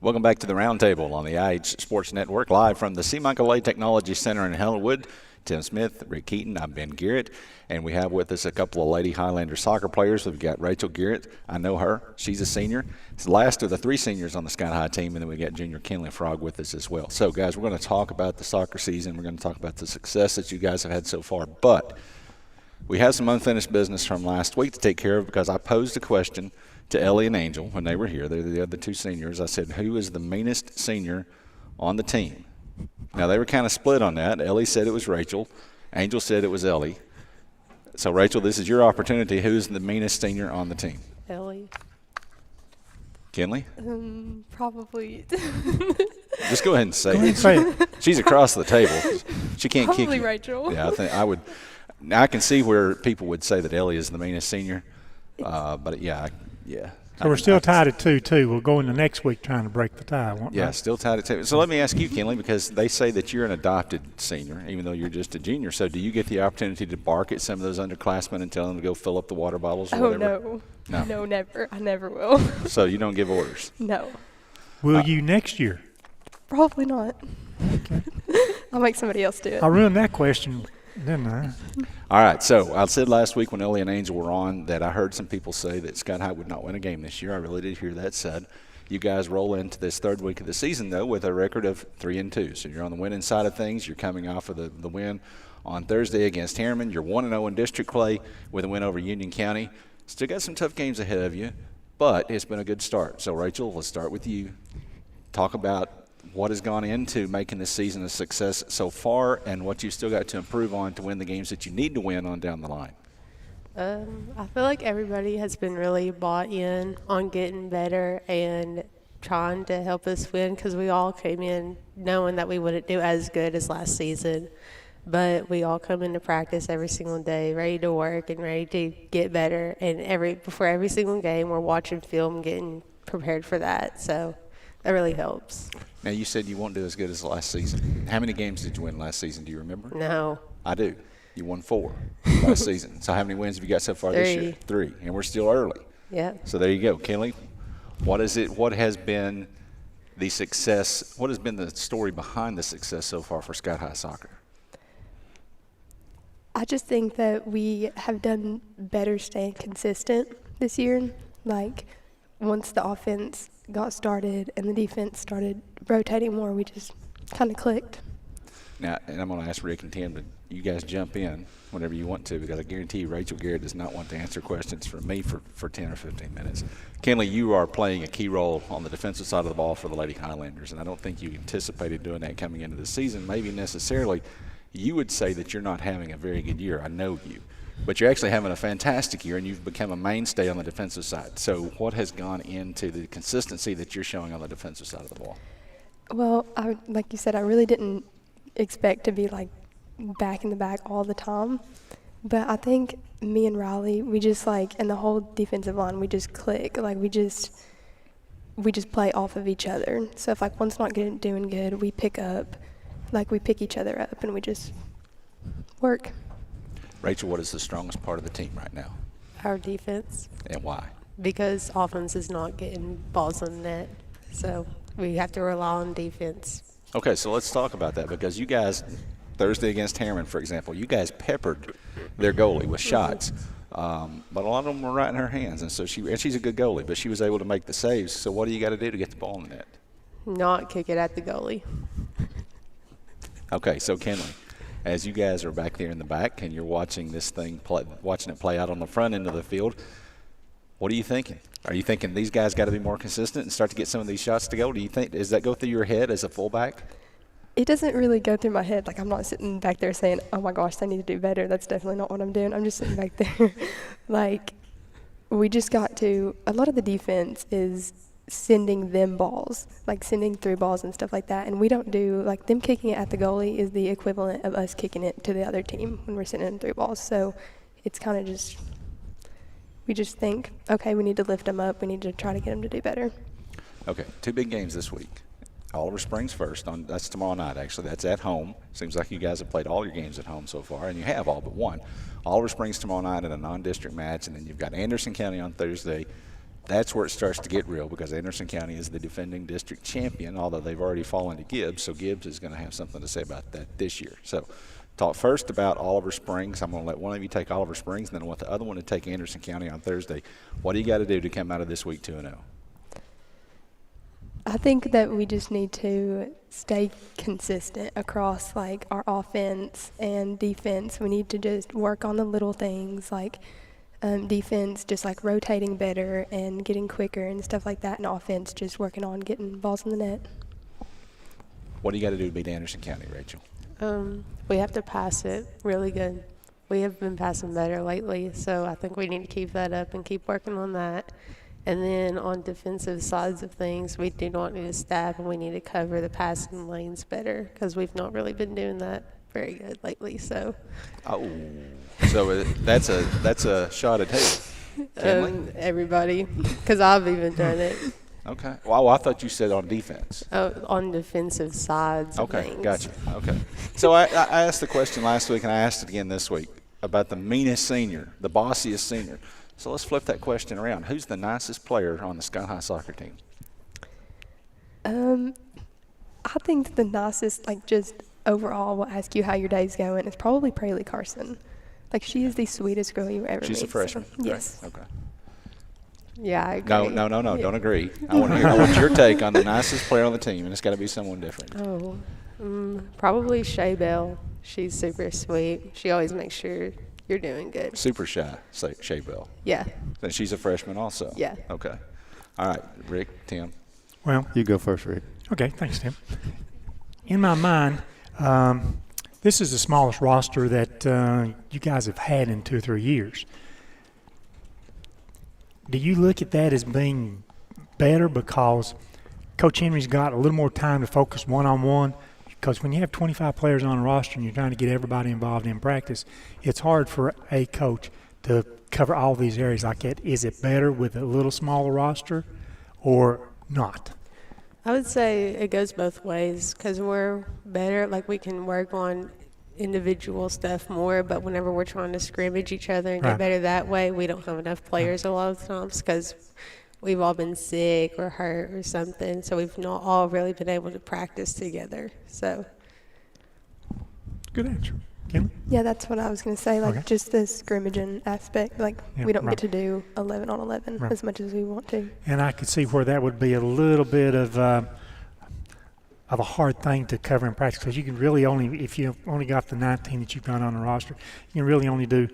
Welcome back to the Roundtable on the IH Sports Network, live from the C. Michael Lay Technology Center in Hellenwood. Tim Smith, Rick Keaton, I'm Ben Garrett, and we have with us a couple of Lady Highlander soccer players. We've got Rachel Garrett. I know her. She's a senior. It's the last of the three seniors on the Sky High team, and then we got junior Kynlie Frogge with us as well. So, guys, we're going to talk about the soccer season. We're going to talk about the success that you guys have had so far, but we have some unfinished business from last week to take care of because I posed a question to Ellie and Angel when they were here. They're the other two seniors. I said, who is the meanest senior on the team? Now, they were kind of split on that. Ellie said it was Rachel. Angel said it was Ellie. So, Rachel, this is your opportunity. Who's the meanest senior on the team? Ellie. Kynlie? Probably. Just go ahead and say it. She's across the table. She can't kick you. Probably Rachel. Yeah, I think I would. Now, I can see where people would say that Ellie is the meanest senior. But, yeah. So we're still tied at 2-2. We'll go into next week trying to break the tie, won't we? Yeah, still tied at 2. So let me ask you, Kynlie, because they say that you're an adopted senior, even though you're just a junior. So do you get the opportunity to bark at some of those underclassmen and tell them to go fill up the water bottles or whatever? No, never. I never will. So you don't give orders? No. Will you next year? Probably not. Okay. I'll make somebody else do it. I ruined that question, didn't I? All right, so I said last week when Ellie and Angel were on that I heard some people say that Sky High would not win a game this year. I really did hear that said. You guys roll into this third week of the season, though, with a record of 3-2. So you're on the winning side of things. You're coming off of the win on Thursday against Harriman. You're 1-0 in district play with a win over Union County. Still got some tough games ahead of you, but it's been a good start. So, Rachel, let's start with you. Talk about what has gone into making this season a success so far and what you've still got to improve on to win the games that you need to win on down the line. I feel like everybody has been really bought in on getting better and trying to help us win because we all came in knowing that we wouldn't do as good as last season. But we all come into practice every single day, ready to work and ready to get better. And before every single game, we're watching film, getting prepared for that. So that really helps. Now, you said you won't do as good as last season. How many games did you win last season? Do you remember? No. I do. You won 4 last season. So how many wins have you got so far this year? 3. And we're still early. Yeah. So there you go. Kynlie, what has been the success? What has been the story behind the success so far for Sky High soccer? I just think that we have done better staying consistent this year. Like, once the offense got started and the defense started rotating more, we just kind of clicked. Now, and I'm going to ask Rick and Tim to you guys jump in whenever you want to, because I guarantee you Rachel Garrett does not want to answer questions from me for 10 or 15 minutes. Kynlie, you are playing a key role on the defensive side of the ball for the Lady Highlanders, and I don't think you anticipated doing that coming into the season. Maybe necessarily you would say that you're not having a very good year. I know you. But you're actually having a fantastic year, and you've become a mainstay on the defensive side. So what has gone into the consistency that you're showing on the defensive side of the ball? Well, like you said, I really didn't expect to be, like, back in the back all the time. But I think me and Riley, we just, like, and the whole defensive line, we just click. Like, we just play off of each other. So if, like, one's not doing good, we pick up. Like, we pick each other up, and we just work. Rachel, what is the strongest part of the team right now? Our defense. And why? Because offense is not getting balls on the net. So we have to rely on defense. Okay, so let's talk about that, because you guys, Thursday against Harriman, for example, you guys peppered their goalie with shots. But a lot of them were right in her hands, and so she's a good goalie, but she was able to make the saves. So what do you got to do to get the ball in the net? Not kick it at the goalie. Okay, so Kynlie, as you guys are back there in the back and you're watching this thing watching it play out on the front end of the field, what are you thinking? Are you thinking these guys got to be more consistent and start to get some of these shots to go? Does that go through your head as a fullback? It doesn't really go through my head. Like, I'm not sitting back there saying, oh, my gosh, they need to do better. That's definitely not what I'm doing. I'm just sitting back there. Like, we just got to – a lot of the defense is sending them balls, like sending through balls and stuff like that. And we don't do – like, them kicking it at the goalie is the equivalent of us kicking it to the other team when we're sending them through balls. So it's kind of just – we just think, okay, we need to lift them up. We need to try to get them to do better. Okay, 2 big games this week. Oliver Springs first. That's tomorrow night, actually. That's at home. Seems like you guys have played all your games at home so far, and you have all but one. Oliver Springs tomorrow night in a non-district match, and then you've got Anderson County on Thursday, that's where it starts to get real, because Anderson County is the defending district champion, although they've already fallen to Gibbs, so Gibbs is going to have something to say about that this year. So talk first about Oliver Springs. I'm going to let one of you take Oliver Springs, and then I want the other one to take Anderson County on Thursday. What do you got to do to come out of this week 2-0? I think that we just need to stay consistent across like our offense and defense. We need to just work on the little things like defense, just like rotating better and getting quicker and stuff like that, and offense just working on getting balls in the net. What do you got to do to beat Anderson County, Rachel? We have to pass it really good. We have been passing better lately, so I think we need to keep that up and keep working on that. And then on defensive sides of things, we do not need to stab, and we need to cover the passing lanes better, because we've not really been doing that very good lately. So, So that's a shot at who? Kynlie? Everybody, because I've even done it. Okay. Well, I thought you said on defense. On defensive sides of Okay, things. gotcha. Okay. So I asked the question last week, and I asked it again this week about the meanest senior, the bossiest senior. So let's flip that question around. Who's the nicest player on the Sky High soccer team? I think the nicest, like just overall, will ask you how your day's going. It's probably Praley Carson. Like, she is the sweetest girl you ever meet. She's a freshman. So, yes. Right? Okay. Yeah, I agree. No, don't agree. I want your take on the nicest player on the team, and it's got to be someone different. Probably Shay Bell. She's super sweet. She always makes sure you're doing good. Super shy, Shea Bell. Yeah. Then she's a freshman also. Yeah. Okay. All right, Rick, Tim. Well, You go first, Rick. okay, thanks, Tim. In my mind, this is the smallest roster that you guys have had in 2 or 3 years. Do you look at that as being better because Coach Henry's got a little more time to focus one-on-one? Because when you have 25 players on a roster and you're trying to get everybody involved in practice, it's hard for a coach to cover all these areas like that. Is it better with a little smaller roster or not? I would say it goes both ways, because we're better, like we can work on individual stuff more, but whenever we're trying to scrimmage each other and Right. get better that way, we don't have enough players a lot of times, because we've all been sick or hurt or something, so we've not all really been able to practice together. So Good answer. Kynlie? Yeah, that's what I was going to say. Like, Okay. just the scrimmaging aspect. Like, Yeah, we don't right. get to do 11 on 11 Right. as much as we want to. And I could see where that would be a little bit of a hard thing to cover in practice, because you can really only, if you only got the 19 that you've got on the roster, you can really only do,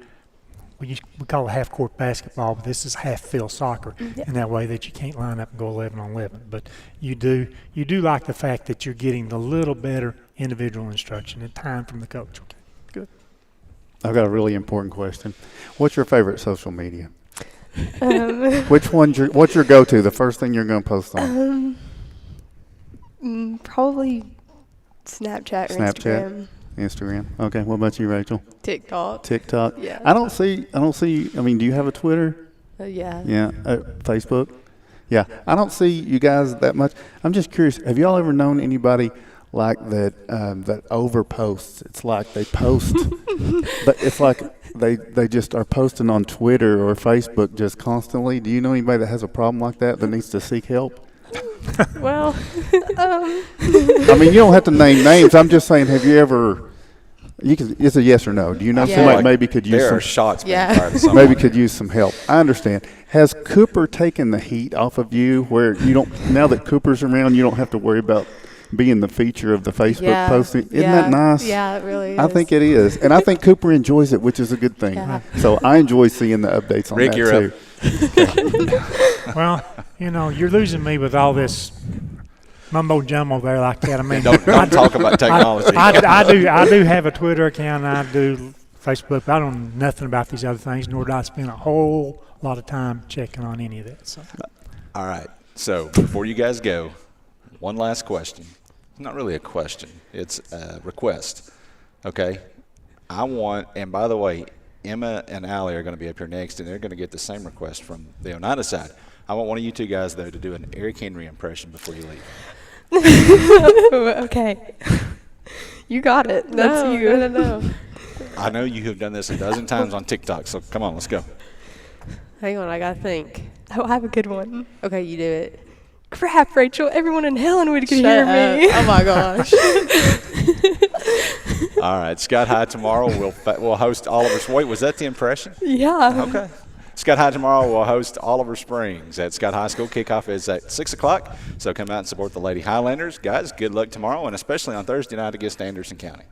we call it half-court basketball, but this is half-field soccer, Yeah. in that way that you can't line up and go 11 on 11. But you do like the fact that you're getting the little better individual instruction and time from the coach. Okay, good. I've got a really important question. What's your favorite social media? Um, What's your go-to, the first thing you're going to post on? Probably Snapchat or Snapchat? Instagram. Instagram. Okay, what about you, Rachel? TikTok. TikTok? Yeah. I don't see, I mean, do you have a Twitter? Yeah. Yeah, Facebook? Yeah, I don't see you guys that much. I'm just curious, have y'all ever known anybody like that that overposts? It's like they post, but it's like they just are posting on Twitter or Facebook just constantly. Do you know anybody that has a problem like that needs to seek help? Well, I mean, you don't have to name names. I'm just saying, have you ever? It's a yes or no. Do you know Yeah. somebody Like, maybe could use There some? are shots being Yeah. fired at someone. Maybe could use some help. I understand. Has Cooper taken the heat off of you where you don't, now that Cooper's around, you don't have to worry about being the feature of the Facebook yeah. posting? Isn't yeah. that nice? Yeah, it really is. I think it is. And I think Cooper enjoys it, which is a good thing. Yeah. So I enjoy seeing the updates on Rick, that you're too. up. Well, you're losing me with all this mumbo jumbo there like that. I mean, Don't talk about technology. I do have a Twitter account, and I do Facebook. But I don't know nothing about these other things, nor do I spend a whole lot of time checking on any of that. So. All right. So before you guys go, one last question. It's not really a question. It's a request. Okay? And by the way, Emma and Allie are going to be up here next, and they're going to get the same request from the Oneida side. I want one of you two guys, though, to do an Eric Henry impression before you leave. Okay. You got it. That's no, you. No. I know you have done this a dozen times on TikTok, so come on, let's go. Hang on, I gotta think. Oh, I have a good one. Okay, you do it. Crap, Rachel. Everyone in Helenwood could Shut hear up. me. Oh my gosh. All right, Scott High tomorrow. We'll host Oliver. Wait, was that the impression? Yeah. Okay. Scott High tomorrow will host Oliver Springs at Scott High School. Kickoff is at 6 o'clock, so come out and support the Lady Highlanders. Guys, good luck tomorrow, and especially on Thursday night against Anderson County.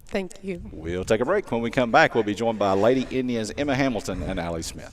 Thank you. We'll take a break. When we come back, we'll be joined by Lady Indians Emma Hamilton and Allie Smith.